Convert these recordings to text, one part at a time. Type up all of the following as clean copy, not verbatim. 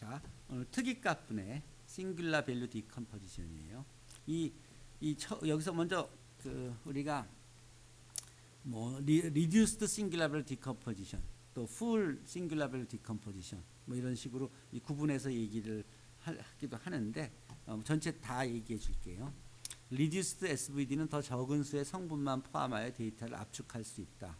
자, 오늘 특이값 분의 싱귤라 밸류 디컴포지션이에요. 여기서 먼저 우리가 뭐 reduced singular value decomposition, 또 full singular value decomposition 뭐 이런 식으로 이 구분해서 얘기를 하기도 하는데 전체 다 얘기해 줄게요. reduced SVD는 더 적은 수의 성분만 포함하여 데이터를 압축할 수 있다.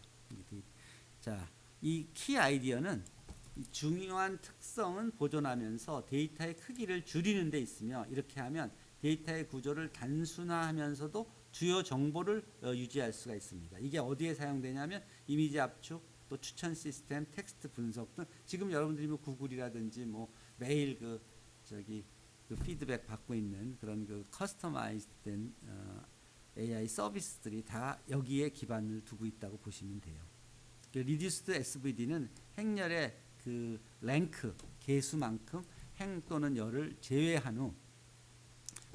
자, 이 키 아이디어는 이 중요한 특성은 보존하면서 데이터의 크기를 줄이는 데 있으며, 이렇게 하면 데이터의 구조를 단순화하면서도 주요 정보를 유지할 수가 있습니다. 이게 어디에 사용되냐면 이미지 압축, 또 추천 시스템, 텍스트 분석 등 지금 여러분들이 뭐 구글이라든지 뭐 매일 그 피드백 받고 있는 그런 그 커스터마이즈된 AI 서비스들이 다 여기에 기반을 두고 있다고 보시면 돼요. 리듀스드 SVD는 행렬의 그 랭크 개수만큼 행 또는 열을 제외한 후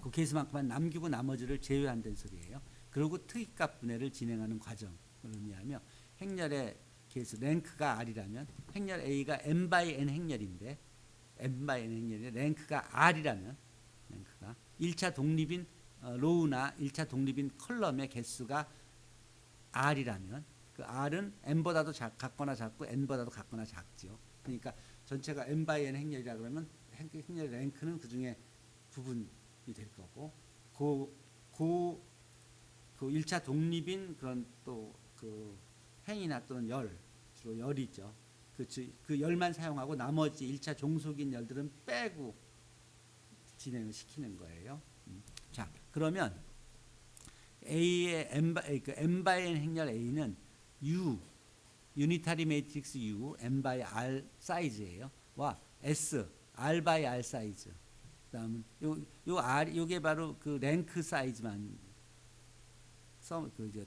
그 개수만큼만 남기고 나머지를 제외한다는 소리예요. 그리고 특이값 분해를 진행하는 과정을 의미하며, 행렬의 개수 랭크가 R이라면 행렬 A가 n by n 행렬인데 n by n 행렬의 랭크가 R이라면, 랭크가 1차 독립인 로우나 1차 독립인 컬럼의 개수가 R이라면 그 R은 n보다도 같거나 작고 n보다도 같거나 작죠. 그러니까 전체가 n by n 행렬이라 그러면 행렬 랭크는 그 중에 부분이 될 거고, 그 1차 독립인 그런 또 그 행이나 또는 열, 주로 열이죠. 그 열만 사용하고 나머지 1차 종속인 열들은 빼고 진행을 시키는 거예요. 자, 그러면 A의 n by n 행렬 A는 U, 유니타리 매트릭스 U, n by R 사이즈예요. 와 S, R by R 사이즈. 그다음 요 R, 요게 바로 그 랭크 사이즈만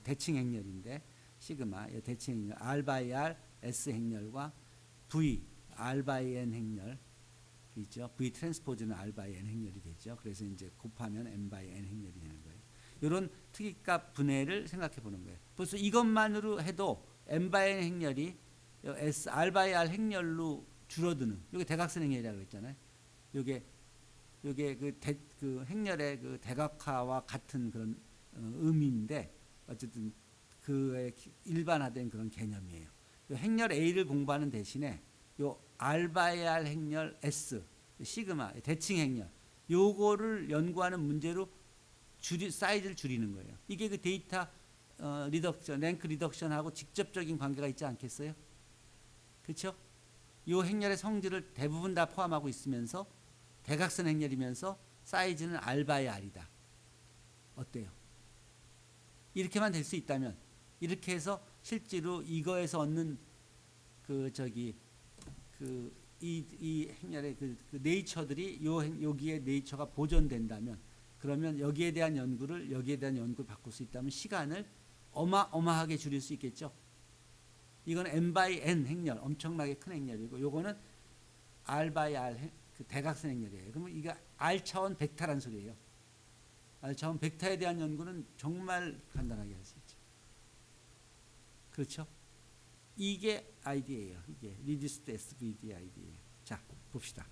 대칭 행렬인데, 시그마 대칭 행렬 R by R S 행렬과 V R by N 행렬 있죠. V 트랜스포즈는 R by N 행렬이 되죠. 그래서 이제 곱하면 N by N 행렬이 되는 거예요. 이런 특이값 분해를 생각해 보는 거예요. 벌써 이것만으로 해도 N by N 행렬이 S R by R 행렬로 줄어드는, 이게 대각선 행렬이라고 그랬잖아요. 이게 그 행렬의 그 대각화와 같은 그런 의미인데, 어쨌든 그의 일반화된 그런 개념이에요. 행렬 A를 공부하는 대신에 요 R by R 행렬 S, 시그마 대칭 행렬, 요거를 연구하는 문제로 사이즈를 줄이는 거예요. 이게 그 데이터 리덕션, 랭크 리덕션하고 직접적인 관계가 있지 않겠어요? 그렇죠? 요 행렬의 성질을 대부분 다 포함하고 있으면서 대각선 행렬이면서 사이즈는 R by R이다. 어때요? 이렇게만 될 수 있다면, 이렇게 해서 실제로 이거에서 얻는 이 행렬의 그 네이처들이 여기에 네이처가 보존된다면, 그러면 여기에 대한 연구를 바꿀 수 있다면 시간을 어마어마하게 줄일 수 있겠죠. 이건 n by n 행렬, 엄청나게 큰 행렬이고, 요거는 R by R 그 대각선 행렬이에요. 그러면 이게 R 차원 벡터란 소리예요. R 차원 벡터에 대한 연구는 정말 간단하게 할 수 있죠. 그렇죠? 이게 아이디예요. 이게 reduced SVD 아이디예요. 자, 봅시다.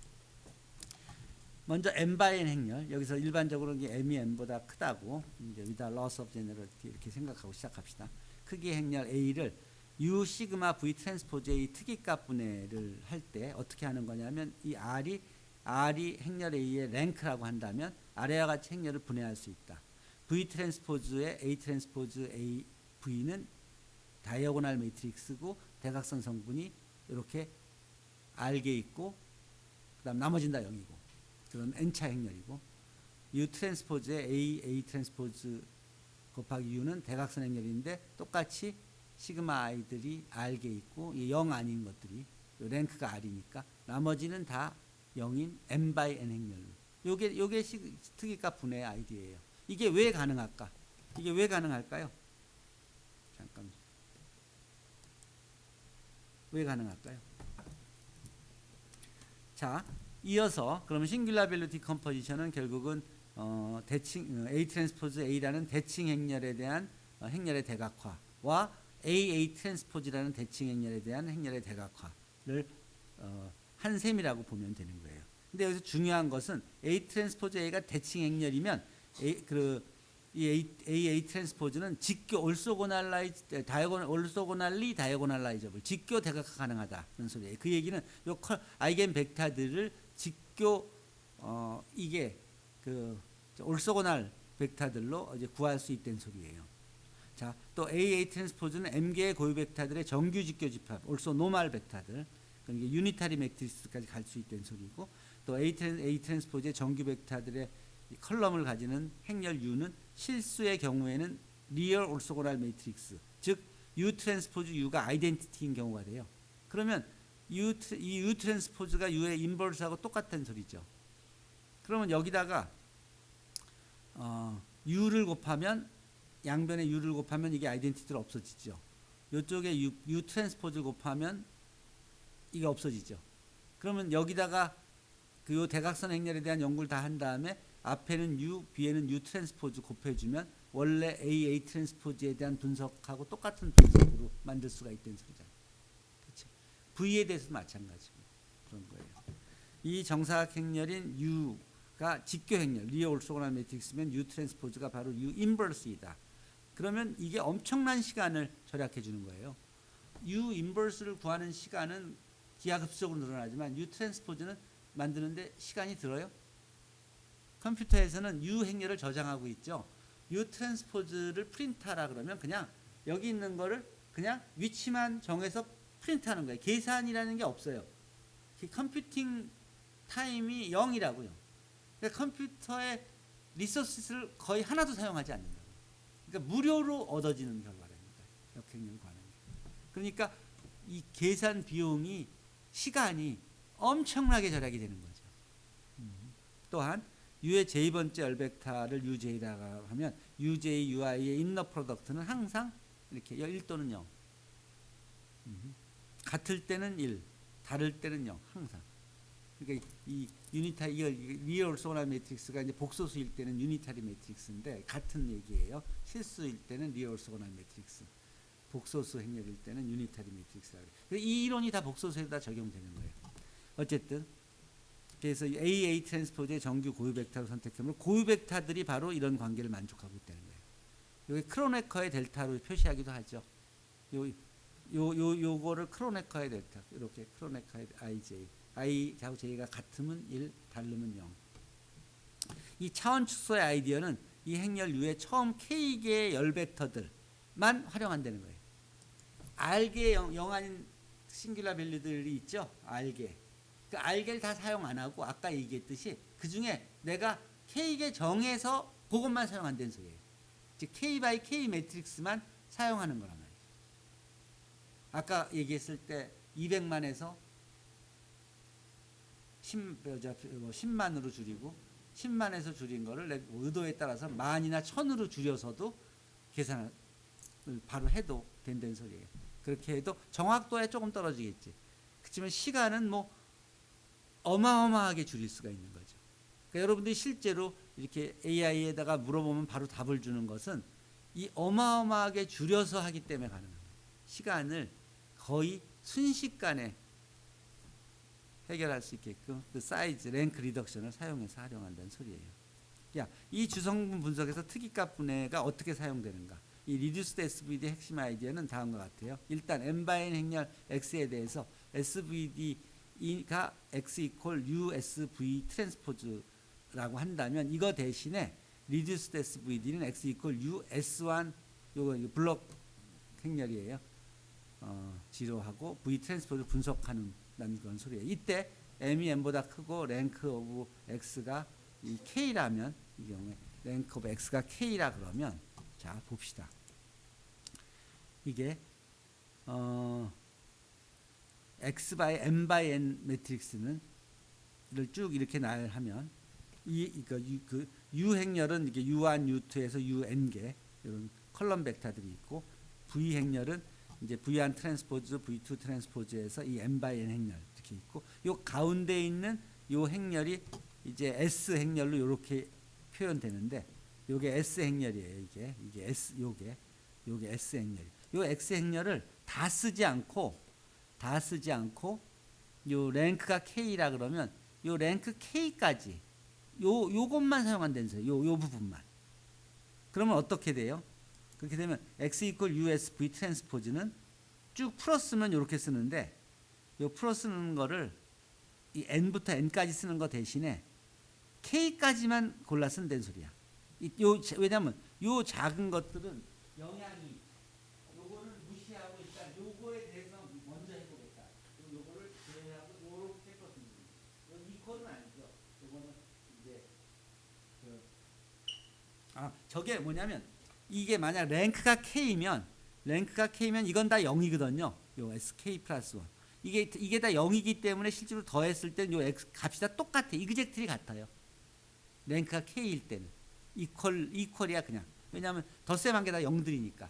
먼저 n by n 행렬, 여기서 일반적으로 m이 n보다 크다고 이제 without loss of generality 이렇게 생각하고 시작합시다. 크기 행렬 A를 U 시그마 V 트랜스포즈 A 특이값 분해를 할 때 어떻게 하는 거냐면, 이 R이 행렬 A의 랭크라고 한다면 아래와 같이 행렬을 분해할 수 있다. V 트랜스포즈의 A 트랜스포즈 A V는 다이어고널 매트릭스고 대각선 성분이 이렇게 R개 있고, 그다음 나머지는 다 0이고, 그런 n차 행렬이고, U 트랜스포즈의 A 트랜스포즈 곱하기 U는 대각선 행렬인데 똑같이 시그마 I들이 R개 있고 0 아닌 것들이 랭크가 R이니까 나머지는 다 0인 n by n 행렬로. 요게 특이값 분해 아이디예요. 이게 왜 가능할까? 이게 왜 가능할까요? 잠깐만. 왜 가능할까요? 자, 이어서 그러면 싱귤라 밸류 디컴포지션은 결국은 대칭 A 트랜스포즈 A라는 대칭 행렬에 대한 행렬의 대각화와 A 트랜스포즈라는 대칭 행렬에 대한 행렬의 대각화를 한 셈이라고 보면 되는 거예요. 근데 여기서 중요한 것은 A 트랜스포즈 A가 대칭 행렬이면 이 A 트랜스포즈는 직교 올소고날리 다이아고날라이저블 직교 대각화 가능하다는 소리예요. 그 얘기는 요 아이겐 벡터들을 직교 이게 그 올소고날 벡터들로 이제 구할 수 있다는 소리예요. 자, 또 A 트랜스포즈는 m개의 고유 벡터들의 정규 직교 집합, 올소 노멀 벡터들, 그러니까 유니타리 매트리스까지 갈 수 있다는 소리고, 또 A 트랜스포즈의 정규 벡터들의 컬럼을 가지는 행렬 U는 실수의 경우에는 리얼 올소고날 매트릭스, 즉 U 트랜스포즈 U가 아이덴티티인 경우가 돼요. 그러면 이 U 트랜스포즈가 U의 인버스하고 똑같다는 소리죠. 그러면 여기다가 U를 곱하면 양변에 U를 곱하면 이게 아이덴티티로 없어지죠. 이쪽에 U 트랜스포즈를 곱하면 이게 없어지죠. 그러면 여기다가 그 대각선 행렬에 대한 연구를 다 한 다음에 앞에는 U, B에는 U 트랜스포즈 곱해주면 원래 A 트랜스포즈에 대한 분석하고 똑같은 분석으로 만들 수가 있다는 소리잖아요. 그렇죠? V에 대해서도 마찬가지고 그런 거예요. 이 정사각 행렬인 U가 직교 행렬, 리어 올소고날 매트릭스면 U 트랜스포즈가 바로 U 인버스이다. 그러면 이게 엄청난 시간을 절약해 주는 거예요. U 인버스를 구하는 시간은 기하급수적으로 늘어나지만 U 트랜스포즈는 만드는데 시간이 들어요. 컴퓨터에서는 U 행렬을 저장하고 있죠. U 트랜스포즈를 프린트하라 그러면 그냥 여기 있는 거를 그냥 위치만 정해서 프린트하는 거예요. 계산이라는 게 없어요. 컴퓨팅 타임이 0이라고요. 그러니까 컴퓨터의 리소스를 거의 하나도 사용하지 않는다. 그러니까 무료로 얻어지는 결과랍니다. 역행렬 관행. 그러니까 이 계산 비용이 시간이 엄청나게 절약이 되는 거죠. 또한 U의 J번째 열벡터를 UJ라고 하면 UJ, UI의 인너 프로덕트는 항상 이렇게 1 또는 0. 같을 때는 1, 다를 때는 0. 항상. 그러니까 이 리얼 올소고날 매트릭스가 이제 복소수일 때는 유니타리 매트릭스인데 같은 얘기예요. 실수일 때는 리얼 올소고날 매트릭스. 복소수 행렬일 때는 유니타리 매트릭스라고 해요. 이 이론이 다 복소수에다 적용되는 거예요. 어쨌든 그래서 A 트랜스포즈의 정규 고유 벡터를 선택하면 고유 벡터들이 바로 이런 관계를 만족하고 있다는 거예요. 여기 크로네커의 델타로 표시하기도 하죠. 요거를 크로네커의 델타 이렇게 크로네커의 IJ I하고 J가 같으면 1, 다르면 0. 이 차원 축소의 아이디어는 이 행렬 U의 처음 K개의 열 벡터들만 활용한다는 거예요. R개의 영아인 싱귤라 밸류들이 있죠. R개. 그 R개를 다 사용 안 하고 아까 얘기했듯이 그 중에 내가 K개 정해서 그것만 사용한다는 소리예요. 즉 K 바이 K 매트릭스만 사용하는 거란 말이에요. 아까 얘기했을 때 200만에서 10만으로 줄이고 10만에서 줄인 거를 내 의도에 따라서 만이나 천으로 줄여서도 계산을 바로 해도 된다는 소리예요. 그렇게 해도 정확도에 조금 떨어지겠지. 그렇지만 시간은 뭐 어마어마하게 줄일 수가 있는 거죠. 그러니까 여러분들이 실제로 이렇게 AI에다가 물어보면 바로 답을 주는 것은 이 어마어마하게 줄여서 하기 때문에 가능합니다. 시간을 거의 순식간에 해결할 수 있게끔 그 사이즈, 랭크 리덕션을 사용해서 활용한다는 소리예요. 이 주성분 분석에서 특이값 분해가 어떻게 사용되는가? 이 리듀스드 SVD 핵심 아이디어는 다음과 같아요. 일단 N/N 행렬 X에 대해서 SVD가 X 이퀄 USV 트랜스포즈라고 한다면 이거 대신에 리듀스드 SVD는 X 이퀄 US1 요거 블록 행렬이에요. 지로하고 V 트랜스포즈를 분석하는 그런 소리예요. 이때 M이 N보다 크고 랭크 오브 X가 이 K라면 이 경우에 랭크 오브 X가 K라 그러면 자 봅시다. 이게 X 바이 M 바이 N 매트릭스는 쭉 이렇게 나열하면 그 U 행렬은 이게 U1, U2에서 UN 개 이런 컬럼 벡터들이 있고 V 행렬은 이제 V1 트랜스포즈, V2 트랜스포즈에서 이 M 바이 N 행렬 이렇게 있고 요 가운데 있는 요 행렬이 이제 S 행렬로 이렇게 표현되는데 요게 S 행렬이에요. 이게 S 요게 S 행렬. 요 X 행렬을 다 쓰지 않고 요 랭크가 K라 그러면 요 랭크 K까지 요것만 사용한다는 소리예요. 요 부분만. 그러면 어떻게 돼요? 그렇게 되면 x equal usv 트랜스포즈는 쭉 풀었으면 이렇게 쓰는데 요 풀어 쓰는 거를 이 n부터 n까지 쓰는 거 대신에 k까지만 골라 쓴다는 소리야. 왜냐면 요 작은 것들은 영향이 요거를 무시하고 일단 요거에 대해서 먼저 해보겠다. 요거를 제외하고 요렇게 풀었으면 이 꼴은 아니죠. 요거는 이제 저게 뭐냐면 이게 만약 랭크가 K면 이건 다 0이거든요. 요 SK 플러스 1. 이게 다 0이기 때문에 실제로 더했을 때는 요 X 값이 다 똑같아. 이그젝트리 같아요. 랭크가 K일 때는. 이퀄이야 그냥. 왜냐하면 덧셈한 게 다 0들이니까.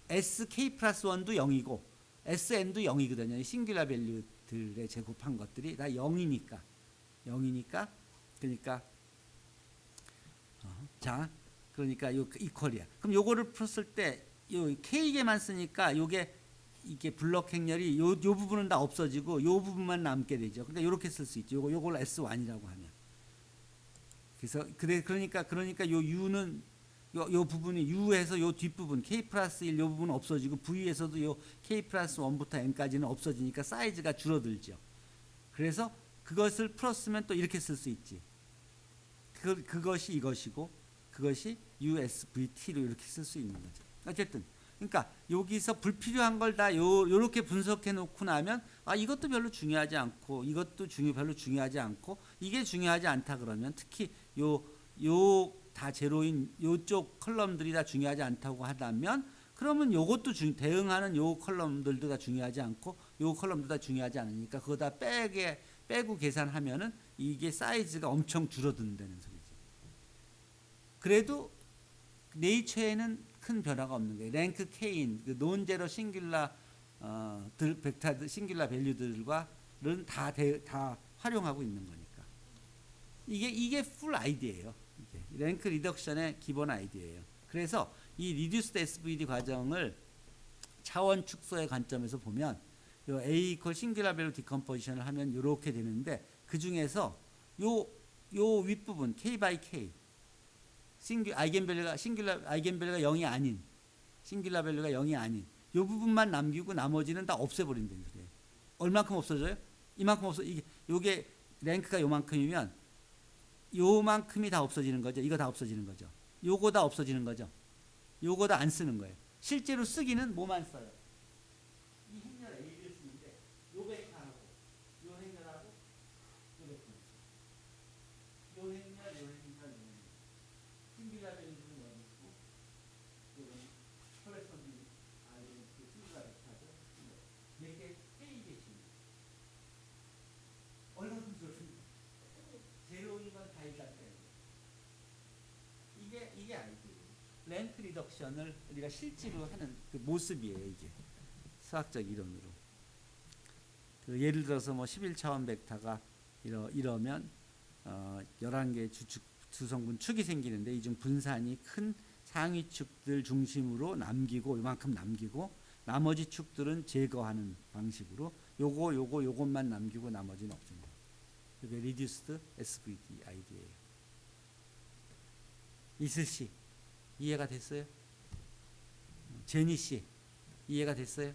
SK 플러스 1도 0이고 SN도 0이거든요. 싱귤라 밸류들의 제곱한 것들이 다 0이니까. 그러니까 자, 그러니까 요 이퀄이야. 그럼 요거를 풀었을 때 요 K개만 쓰니까 이게 블록 행렬이 요 부분은 다 없어지고 요 부분만 남게 되죠. 그러니까 요렇게 쓸 수 있죠. 요걸 S1이라고 하면. 그래서 그러니까 요 U는 요 부분이 U에서 요 뒷부분 K 플러스 1 요 부분은 없어지고 V에서도 요 K 플러스 1부터 N까지는 없어지니까 사이즈가 줄어들죠. 그래서 그것을 풀었으면 또 이렇게 쓸 수 있지. 그것이 이것이고 그것이 USVT로 이렇게 쓸 수 있는 거죠. 어쨌든 그러니까 여기서 불필요한 걸 다 요렇게 분석해 놓고 나면 이것도 별로 중요하지 않고 이것도 별로 중요하지 않고 이게 중요하지 않다 그러면 특히 요 다 제로인 요쪽 컬럼들이 다 중요하지 않다고 하다면 그러면 요것도 대응하는 요 컬럼들도 다 중요하지 않고 요 컬럼도 다 중요하지 않으니까 그거 다 빼고 계산하면은 이게 사이즈가 엄청 줄어든다는 소리지. 그래도 네이처에는 큰 변화가 없는 거예요. 랭크 K인 그 논제로 싱귤라 벡터 싱귤라 밸류들과는 다 활용하고 있는 거니까. 이게 풀 아이디예요. 랭크 리덕션의 기본 아이디예요. 그래서 이 리듀스드 SVD 과정을 차원 축소의 관점에서 보면 요 A 이퀄 싱귤라 밸류 디컴포지션을 하면 이렇게 되는데 그 중에서 요 윗부분 K 바이 K 아이겐밸류가 0이 아닌 싱귤라 밸류가 0이 아닌 요 부분만 남기고 나머지는 다 없애버린다는 소리예요. 얼만큼 없어져요? 이만큼 없어. 요게 랭크가 요만큼이면 요만큼이 다 없어지는 거죠. 이거 다 없어지는 거죠. 요거 다 없어지는 거죠. 요거 다 안 쓰는 거예요. 실제로 쓰기는 뭐만 써요? 이 행렬 A를 쓰는데 요 벡터하고 요 행렬하고 요 벡터 요 행렬 싱귤라 밸류는 여기 있고 요건 코레스폰딩 그 싱귤라 벡터죠. 이렇게 K 계십니다. 얼마큼 줄었습니까? 제로인 건 다 일단 빼고 이게 아이디어예요. 랭크 리덕션을 우리가 실제로 하는 그 모습이에요. 이게 수학적 이론으로. 예를 들어서 뭐 11차원 벡터가 이러면 11개의 주성분 축이 생기는데 이 중 분산이 큰 상위 축들 중심으로 요만큼 남기고 나머지 축들은 제거하는 방식으로 요것만 남기고 나머지는 없습니다. 이게 리듀스드 SVD 아이디어예요. 이슬 씨 이해가 됐어요? 제니 씨 이해가 됐어요?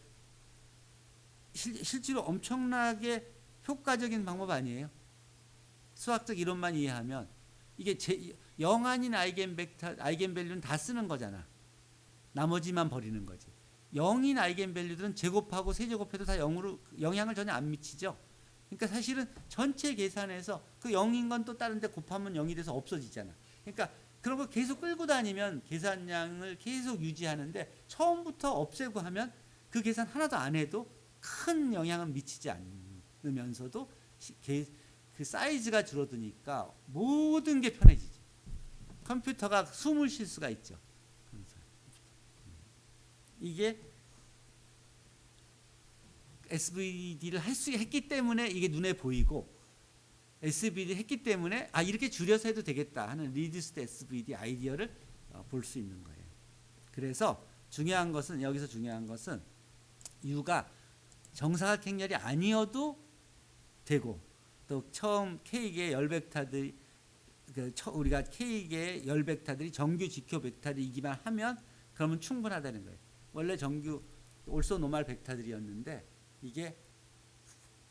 실제로 엄청나게 효과적인 방법 아니에요? 수학적 이론만 이해하면 이게 영아닌 아이겐밸류는 다 쓰는 거잖아. 나머지만 버리는 거지. 0인 아이겐밸류들은 제곱하고 세제곱해도 다 0으로 영향을 전혀 안 미치죠. 그러니까 사실은 전체 계산에서 그 0인 건 또 다른 데 곱하면 0이 돼서 없어지잖아. 그러니까 그런 거 계속 끌고 다니면 계산량을 계속 유지하는데 처음부터 없애고 하면 그 계산 하나도 안 해도 큰 영향은 미치지 않으면서도 그 사이즈가 줄어드니까 모든 게 편해지지. 컴퓨터가 숨을 쉴 수가 있죠. 이게 SVD를 했기 때문에 이게 눈에 보이고 SVD 했기 때문에 이렇게 줄여서 해도 되겠다 하는 리듀스드 SVD 아이디어를 볼 수 있는 거예요. 그래서 여기서 중요한 것은 U가 정사각 행렬이 아니어도 되고 또 또 처음 K계 열 벡터들이 우리가 K계 열 벡터들이 정규 지표 벡터이기만 하면 그러면 충분하다는 거예요. 원래 정규 올소노말 벡터들이었는데 이게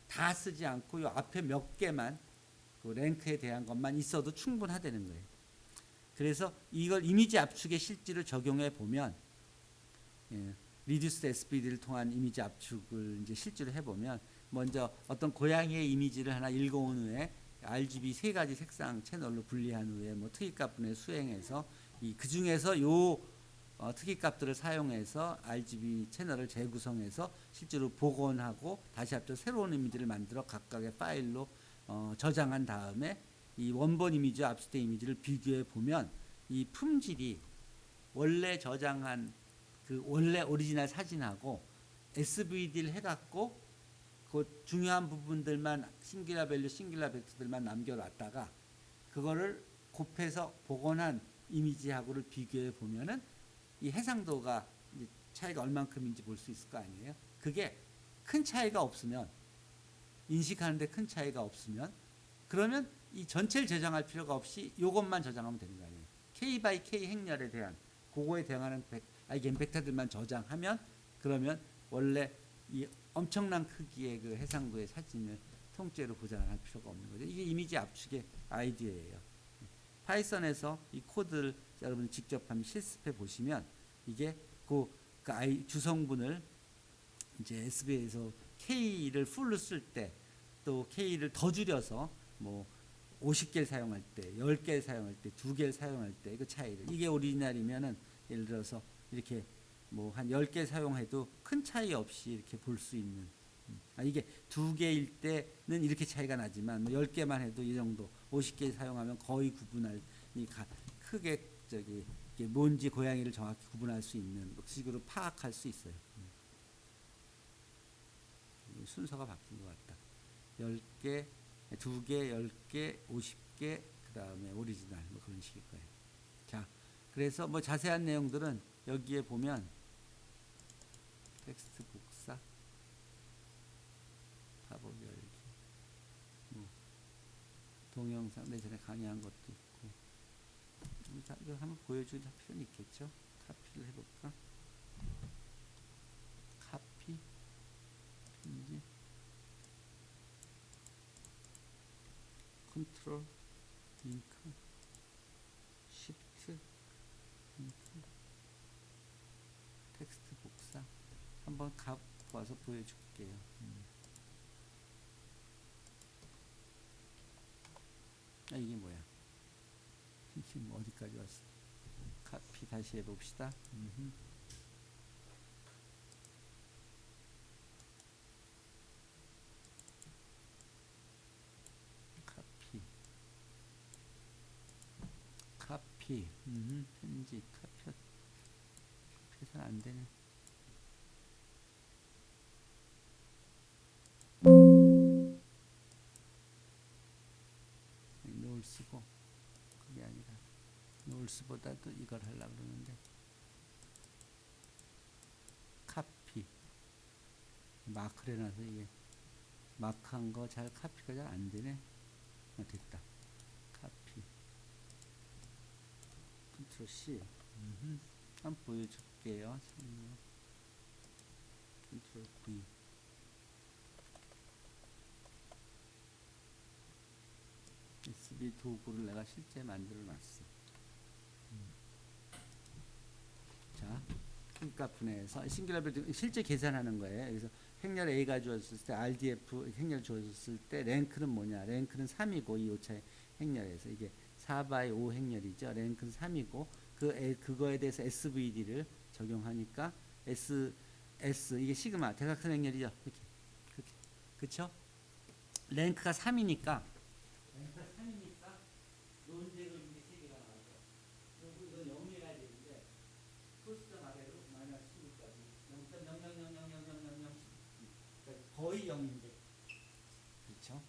다 쓰지 않고 요 앞에 몇 개만 그 랭크에 대한 것만 있어도 충분하다는 거예요. 그래서 이걸 이미지 압축에 실제로 적용해 보면 리듀스 SVD를 통한 이미지 압축을 이제 실제로 해보면 먼저 어떤 고양이의 이미지를 하나 읽어온 후에 RGB 세 가지 색상 채널로 분리한 후에 뭐 특이값분해 수행해서 그 중에서 요 특이값들을 사용해서 RGB 채널을 재구성해서 실제로 복원하고 다시 합쳐 새로운 이미지를 만들어 각각의 파일로 저장한 다음에 이 원본 이미지와 압수된 이미지를 비교해 보면 이 품질이 원래 저장한 그 원래 오리지널 사진하고 SVD를 해갖고 그 중요한 부분들만 싱귤라 밸류, 싱귤라 벡터들만 남겨놨다가 그거를 곱해서 복원한 이미지하고를 비교해 보면은 이 해상도가 이제 차이가 얼만큼인지 볼 수 있을 거 아니에요. 그게 큰 차이가 없으면 인식하는데 큰 차이가 없으면 그러면 이 전체를 저장할 필요가 없이 이것만 저장하면 되는 거 아니에요. K by K 행렬에 대한 그거에 대응하는 아이겐 벡터들만 저장하면 그러면 원래 이 엄청난 크기의 그 해상도의 사진을 통째로 보장할 필요가 없는 거죠. 이게 이미지 압축의 아이디어예요. 파이썬에서 이 코드를 여러분 직접 한번 실습해 보시면 이게 그 주성분을 이제 SV에서 K를 풀로 쓸 때 또 K를 더 줄여서 뭐 50개를 사용할 때, 10개를 사용할 때, 2개를 사용할 때 그 차이를 이게 오리지널이면은 예를 들어서 이렇게 뭐 한 10개 사용해도 큰 차이 없이 이렇게 볼 수 있는 이게 2개일 때는 이렇게 차이가 나지만 뭐 10개만 해도 이 정도 50개 사용하면 거의 구분할 크게 이게 뭔지 고양이를 정확히 구분할 수 있는 식으로 파악할 수 있어요. 순서가 바뀐 것 같다. 10개, 2개, 10개, 50개, 그 다음에 오리지널 뭐 그런 식일 거예요. 자, 그래서 뭐 자세한 내용들은 여기에 보면 텍스트 복사, 팝업 열기, 뭐 동영상 내전에 강의한 것도 있고 이거 한번 보여줄 필요는 있겠죠. 카피를 해볼까? 카피, 편집, 컨트롤, 링크, 쉬프트, 링크, 텍스트 복사. 한번 와서 보여줄게요. 이게 뭐야? 이게 뭐 어디까지 왔어? 카피 다시 해봅시다. 카피, 편집, 카피해서는 안 되네. 노을스고 그게 아니라 노을스보다도 이걸 하려고 그러는데 카피 마크를 해놔서 이게 마크한 거 잘 카피가 잘 안 되네. 됐다. 카피 컨트롤 C 한번 보여줄게요. 컨트롤 V SB 도구를 내가 실제 만들어 놨어. 자, 값 분해해서 싱귤라 밸류 실제 계산하는 거예요. 그래서 행렬 A가 주어졌을 때 RDF 행렬 주어졌을 때 랭크는 뭐냐? 랭크는 3이고 이 오차의 행렬에서 이게 4/5 행렬이죠. 랭크는 3이고 그거에 대해서 SVD를 적용하니까 S 이게 시그마 대각선 행렬이죠. 이렇게 그렇죠? 랭크가 3이니까 논제로 이게 세 개가 나오죠. 그리고 이건 0이어야 되는데 소수점 아래로 마이너스 16까지 0.00000000 그러니까 거의 0인데 그렇죠?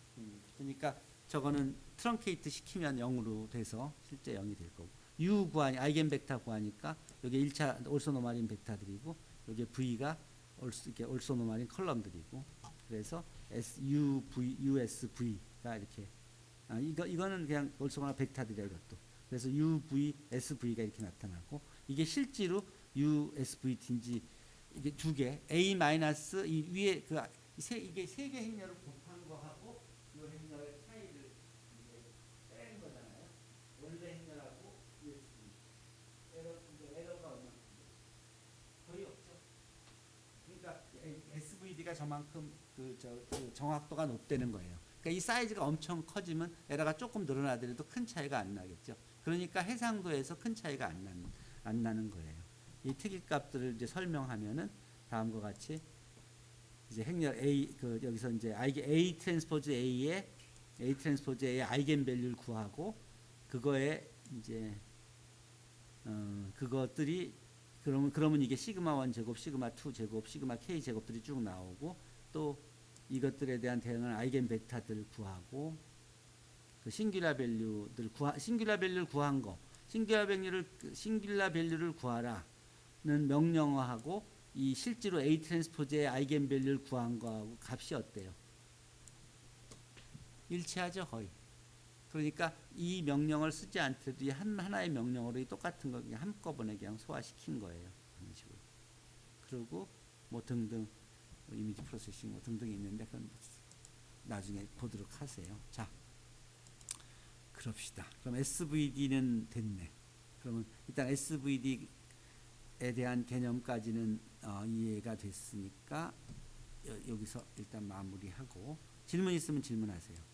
그러니까 저거는 트렁케이트 시키면 0으로 돼서 실제 0이 될 거고 U 구하니 아이겐 벡터 구하니까 여기 1차 올소노말인 벡터들이고 여기 V가 올소노말인 컬럼들이고 그래서 USV가 이렇게 이거는 그냥 얼쏘거나 벡터들이야 이것도. 그래서 UV, SV가 이렇게 나타나고 이게 실제로 USVT인지 이게 두 개 A 마이너스 이 위에 이게 세 개 행렬을 곱한 거하고 이 행렬의 차이를 이제 뺀 거잖아요. 원래 행렬하고 USB 에러가 얼마큼 거의 없죠. 그러니까 SVD가 저만큼 그 정확도가 높다는 거예요. 그러니까 이 사이즈가 엄청 커지면 에러가 조금 늘어나더라도 큰 차이가 안 나겠죠. 그러니까 해상도에서 큰 차이가 안 나는 거예요. 이 특이값들을 이제 설명하면은 다음과 같이 이제 행렬 A 여기서 이제 A 트랜스포즈 A의 아이겐 밸류를 구하고 그거에 이제 그것들이 그러면 이게 시그마 1 제곱, 시그마 2 제곱, 시그마 K 제곱들이 쭉 나오고 또 이것들에 대한 대응을 아이겐 벡터들을 구하고 그 싱귤라 밸류를 구한 거 싱귤라 밸류를 구하라는 명령어하고 이 실제로 A 트랜스포즈의 아이겐 밸류를 구한 거하고 값이 어때요? 일치하죠 거의. 그러니까 이 명령을 쓰지 않더라도 이 하나의 명령어로 이 똑같은 거 그냥 한꺼번에 그냥 소화시킨 거예요. 그런 식으로. 그리고 뭐 등등 이미지 프로세싱 뭐 등등이 있는데 그건 나중에 보도록 하세요. 자, 그럽시다. 그럼 SVD는 됐네. 그러면 일단 SVD에 대한 개념까지는 이해가 됐으니까 여기서 일단 마무리하고 질문 있으면 질문하세요.